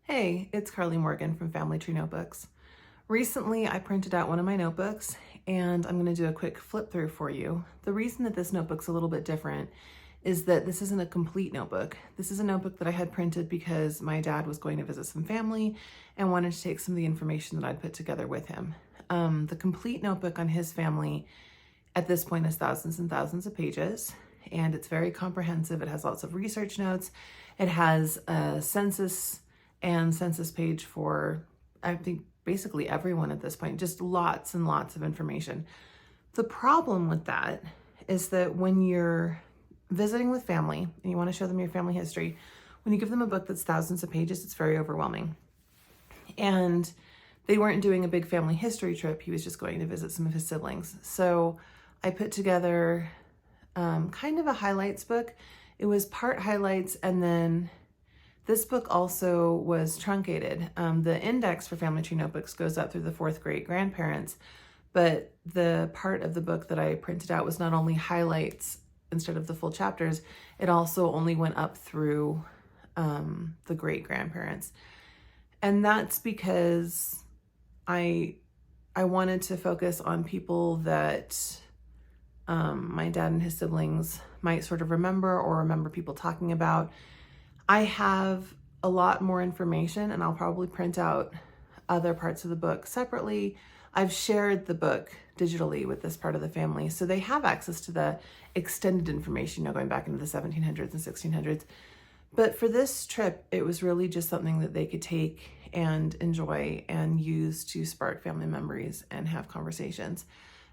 Hey, it's Carly Morgan from Family Tree Notebooks. Recently, I printed out one of my notebooks and I'm going to do a quick flip through for you. The reason that this notebook's a little bit different is that this isn't a complete notebook. This is a notebook that I had printed because my dad was going to visit some family and wanted to take some of the information that I'd put together with him. The complete notebook on his family at this point is thousands and thousands of pages, and it's very comprehensive. It has lots of research notes. It has a census page for, I think, basically everyone at this point, just lots and lots of information. The problem with that is that when you're visiting with family and you want to show them your family history, when you give them a book that's thousands of pages, it's very overwhelming. And they weren't doing a big family history trip. He was just going to visit some of his siblings. So I put together kind of a highlights book. It was part highlights, and then this book also was truncated. The index for Family Tree Notebooks goes up through the fourth great grandparents, but the part of the book that I printed out was not only highlights instead of the full chapters, it also only went up through the great grandparents. And that's because I wanted to focus on people that my dad and his siblings might sort of remember people talking about. I have a lot more information, and I'll probably print out other parts of the book separately. I've shared the book digitally with this part of the family, so they have access to the extended information, going back into the 1700s and 1600s. But for this trip, it was really just something that they could take and enjoy and use to spark family memories and have conversations.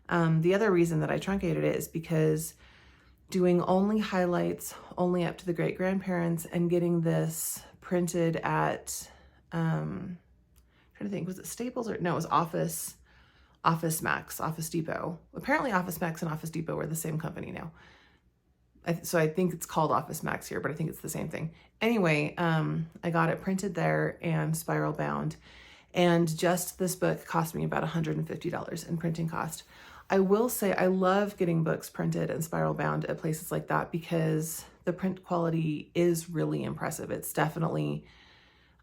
The other reason that I truncated it is because doing only highlights, only up to the great grandparents, and getting this printed at, I'm trying to think, was it Staples or no, it was Office Max, Office Depot. Apparently Office Max and Office Depot are the same company now. So I think it's called Office Max here, but I think it's the same thing. Anyway, I got it printed there and spiral bound. And just this book cost me about $150 in printing cost. I will say I love getting books printed and spiral bound at places like that because the print quality is really impressive. It's definitely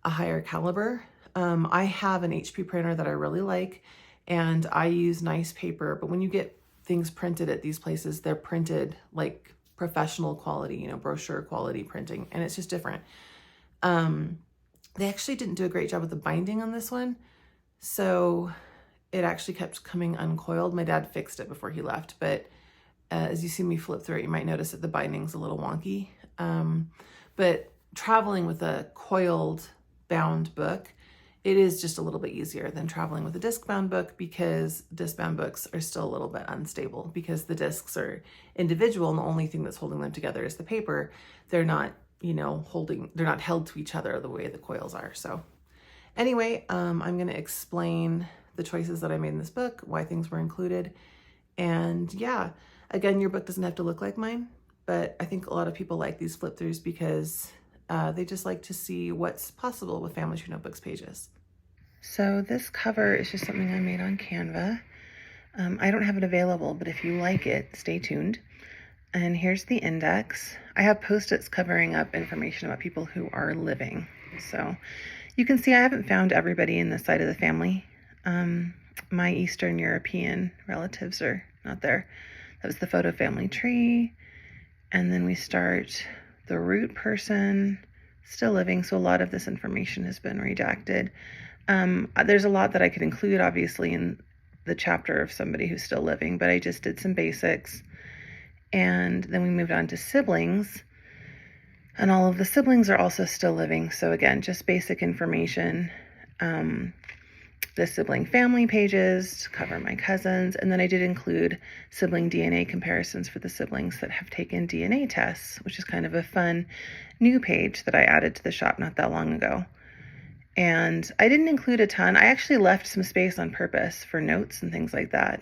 a higher caliber. I have an HP printer that I really like, and I use nice paper, but when you get things printed at these places, they're printed like professional quality, brochure quality printing, and it's just different. They actually didn't do a great job with the binding on this one, so it actually kept coming uncoiled. My dad fixed it before he left, but as you see me flip through it, you might notice that the binding's a little wonky. But traveling with a coiled bound book, it is just a little bit easier than traveling with a disc bound book, because disc bound books are still a little bit unstable because the discs are individual and the only thing that's holding them together is the paper. They're not, they're not held to each other the way the coils are. So anyway, I'm going to explain the choices that I made in this book, why things were included. And yeah, again, your book doesn't have to look like mine, but I think a lot of people like these flip throughs because they just like to see what's possible with Family Tree Notebooks pages. So this cover is just something I made on Canva. I don't have it available, but if you like it, stay tuned. And here's the index. I have Post-its covering up information about people who are living. So you can see I haven't found everybody in this side of the family. My Eastern European relatives are not there. That was the photo family tree. And then we start the root person still living. So a lot of this information has been redacted. There's a lot that I could include, obviously, in the chapter of somebody who's still living, but I just did some basics. And then we moved on to siblings, and all of the siblings are also still living. So again, just basic information. The sibling family pages to cover my cousins, and then I did include sibling DNA comparisons for the siblings that have taken DNA tests, which is kind of a fun new page that I added to the shop not that long ago. And I didn't include a ton. I actually left some space on purpose for notes and things like that.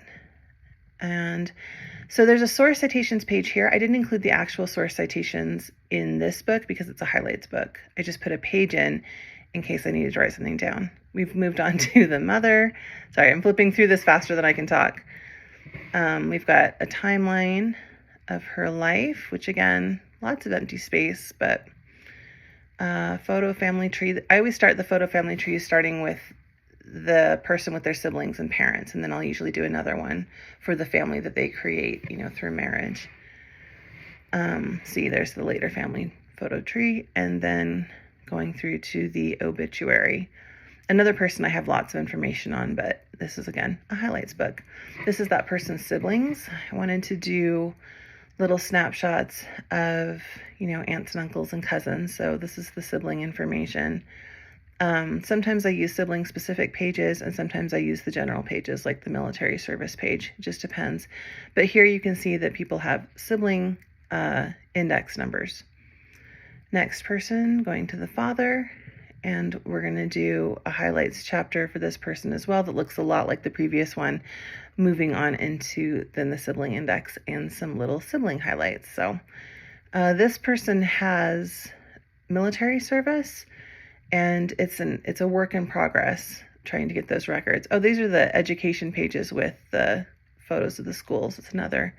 And so there's a source citations page here. I didn't include the actual source citations in this book because it's a highlights book. I just put a page in case I needed to write something down. We've moved on to the mother. Sorry, I'm flipping through this faster than I can talk. We've got a timeline of her life, which again, lots of empty space, but photo family tree. I always start the photo family tree starting with the person with their siblings and parents, and then I'll usually do another one for the family that they create, through marriage. See, there's the later family photo tree, and then going through to the obituary. Another person I have lots of information on, but this is, again, a highlights book. This is that person's siblings. I wanted to do little snapshots of, aunts and uncles and cousins. So this is the sibling information. Sometimes I use sibling-specific pages, and sometimes I use the general pages, like the military service page. It just depends. But here you can see that people have sibling index numbers. Next person, going to the father, and we're going to do a highlights chapter for this person as well that looks a lot like the previous one, moving on into then the sibling index and some little sibling highlights. So this person has military service, and it's a work in progress trying to get those records. Oh, these are the education pages with the photos of the schools. It's another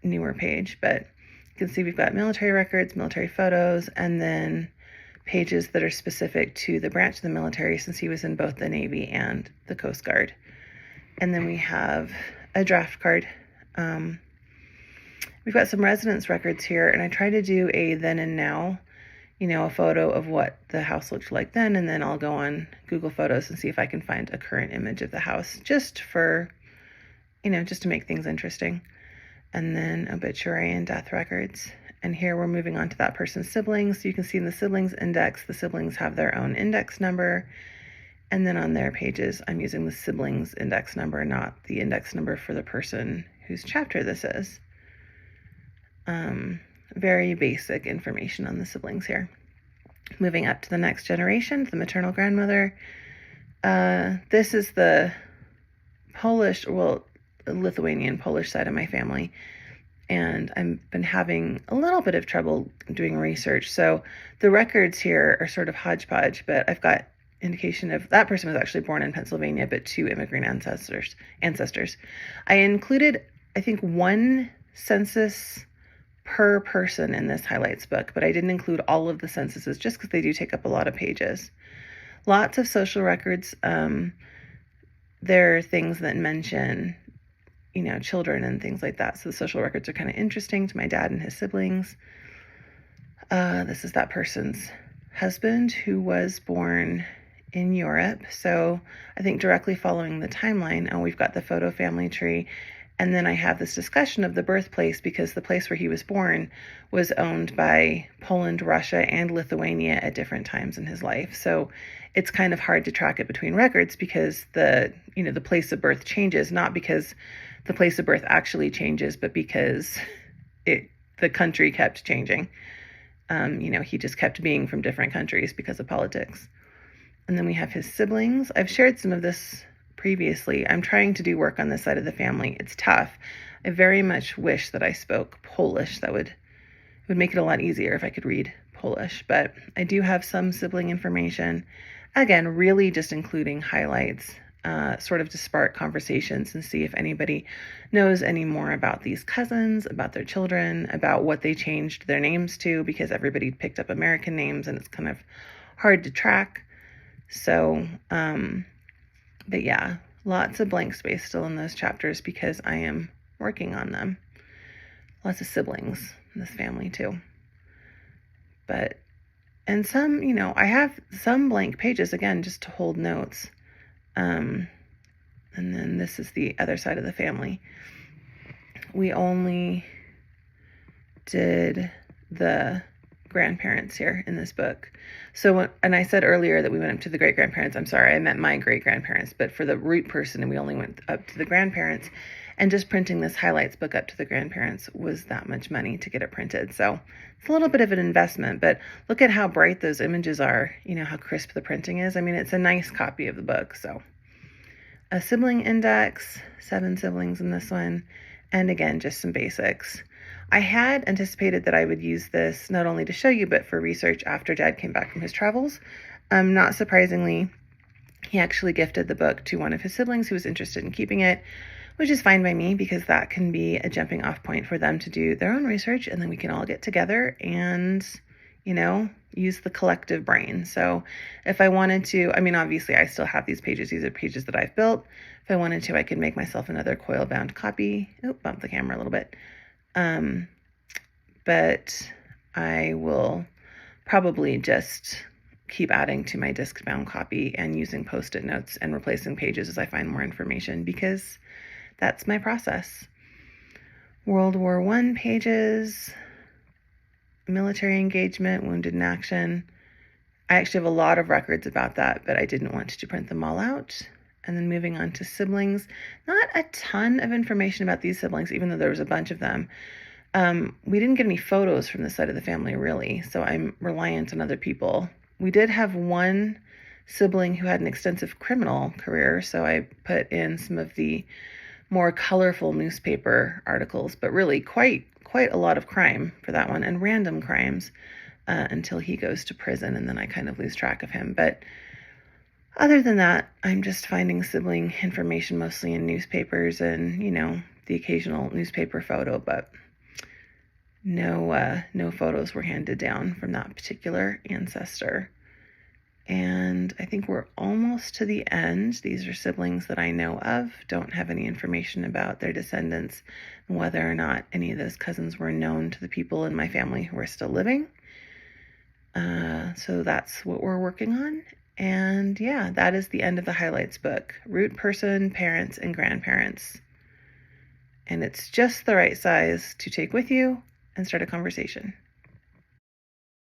newer page, but you can see we've got military records, military photos, and then pages that are specific to the branch of the military, since he was in both the Navy and the Coast Guard. And then we have a draft card. We've got some residence records here, and I try to do a then and now, a photo of what the house looked like then, and then I'll go on Google Photos and see if I can find a current image of the house, just for, just to make things interesting. And then obituary and death records. And here we're moving on to that person's siblings. So you can see in the siblings index, the siblings have their own index number. And then on their pages, I'm using the siblings index number, not the index number for the person whose chapter this is. Very basic information on the siblings here. Moving up to the next generation, the maternal grandmother. This is the Lithuanian Polish side of my family. And I've been having a little bit of trouble doing research. So the records here are sort of hodgepodge, but I've got indication of that person was actually born in Pennsylvania, but 2 immigrant ancestors. I included, I think, 1 census per person in this highlights book, but I didn't include all of the censuses just because they do take up a lot of pages. Lots of social records. There are things that mention children and things like that. So the social records are kind of interesting to my dad and his siblings. This is that person's husband who was born in Europe. So I think directly following the timeline, we've got the photo family tree. And then I have this discussion of the birthplace, because the place where he was born was owned by Poland, Russia, and Lithuania at different times in his life. So it's kind of hard to track it between records, because the place of birth changes, not because the place of birth actually changes, but because the country kept changing. He just kept being from different countries because of politics. And then we have his siblings. I've shared some of this previously. I'm trying to do work on this side of the family. It's tough. I very much wish that I spoke Polish. It would make it a lot easier if I could read Polish, but I do have some sibling information. Again, really just including highlights, sort of to spark conversations and see if anybody knows any more about these cousins, about their children, about what they changed their names to, because everybody picked up American names and it's kind of hard to track. So, but yeah, lots of blank space still in those chapters because I am working on them. Lots of siblings in this family too. And some, I have some blank pages, again, just to hold notes. And then this is the other side of the family. We only did the grandparents here in this book. So, and I said earlier that we went up to the great-grandparents. I'm sorry, I meant my great-grandparents, but for the root person, we only went up to the grandparents. And just printing this highlights book up to the grandparents was that much money to get it printed. So it's a little bit of an investment, but look at how bright those images are, how crisp the printing is. I mean, it's a nice copy of the book. So a sibling index, 7 siblings in this one. And again, just some basics. I had anticipated that I would use this not only to show you, but for research after Dad came back from his travels. Not surprisingly, he actually gifted the book to one of his siblings who was interested in keeping it, which is fine by me, because that can be a jumping off point for them to do their own research, and then we can all get together and, use the collective brain. So if I wanted to, I mean, obviously I still have these pages. These are pages that I've built. If I wanted to, I could make myself another coil bound copy. Oh, bump the camera a little bit. But I will probably just keep adding to my disc bound copy and using post-it notes and replacing pages as I find more information, because that's my process. World War I pages, military engagement, wounded in action. I actually have a lot of records about that, but I didn't want to print them all out. And then moving on to siblings, not a ton of information about these siblings, even though there was a bunch of them. We didn't get any photos from this side of the family, really, so I'm reliant on other people. We did have one sibling who had an extensive criminal career, so I put in some of the more colorful newspaper articles, but really quite a lot of crime for that one, and random crimes until he goes to prison, and then I kind of lose track of him. But other than that, I'm just finding sibling information mostly in newspapers and, the occasional newspaper photo, but no photos were handed down from that particular ancestor. And I think we're almost to the end. These are siblings that I know of. Don't have any information about their descendants and whether or not any of those cousins were known to the people in my family who are still living. So that's what we're working on. And yeah, that is the end of the highlights book. Root person, parents, and grandparents. And it's just the right size to take with you and start a conversation.